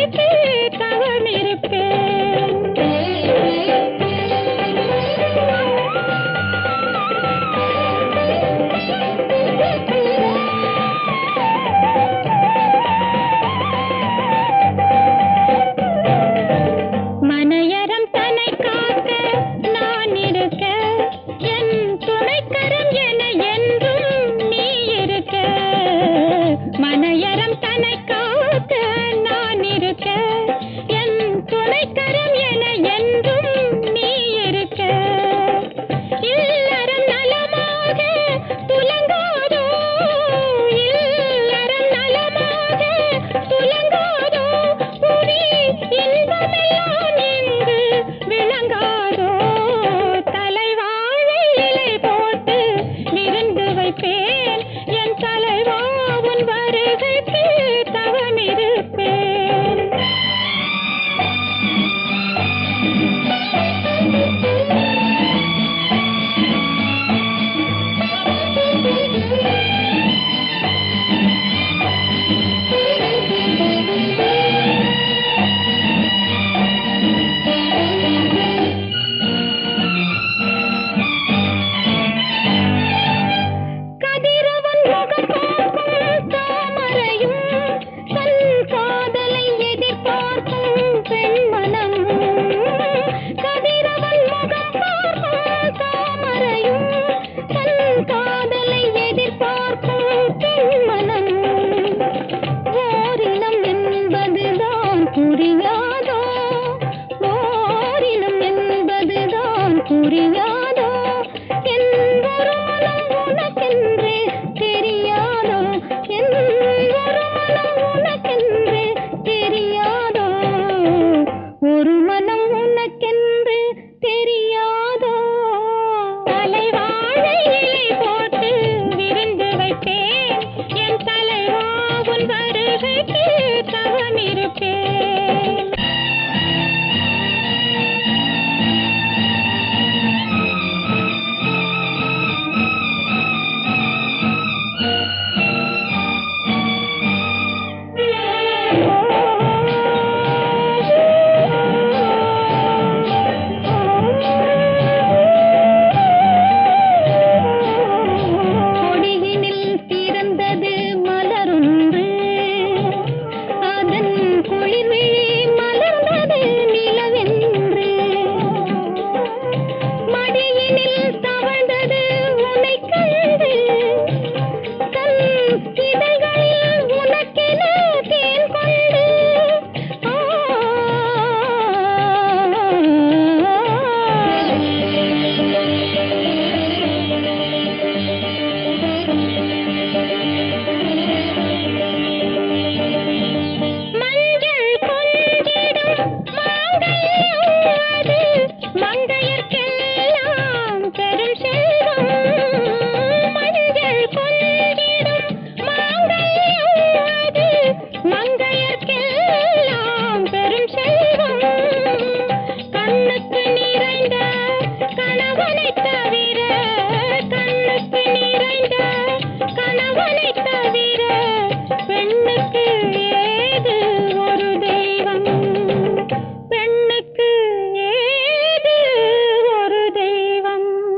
வருகைக்கு தவம் இருப்பேன். மனையறம் தன்னை காக்க நான் இருக்க, என் துணைக்கரம் என என்றும் நீ இருக்க. மனையறம் தன்னை காக்க நான் இருக்க, என் துணைக்கரம் என என்றும் நீ இருக்க. இல்லறம் நலமாக துலங்காதோ, இல்லறம் நலமாக துலங்காதோ, புவி இன்பமெல்லாம் இங்கு விளங்காதோ. தலைவாழை இலை போட்டு விருந்து வைப்பேன், என் தலைவா உன் வருகைக்கு தவம் இருப்பேன். கதிரவன் முகம் பார்க்கும் தாமரையும், தன் காதலை எதிர்பார்க்கும் பெண்மனம். கதிரவன் முகம் பார்க்கும் தாமரையும், தன் காதலை எதிர்பார்க்கும் பெண்மனம். ஓரினம் என்பதுதான் புரியாதோ, ஓரினம் என்பதுதான் புரியாதோ. என் ஒரு மனம் உனக்கென்றே தெரியாதோ, என் ஒரு மனம் உனக்கென்றே தெரியாதோ, ஒரு மனம் உனக்கென்று தெரியாதோ. தலைவாழை இலை போட்டு விருந்து வைப்பேன், என் தலைவா உன் வருகைக்கு தவம் இருப்பேன். Oh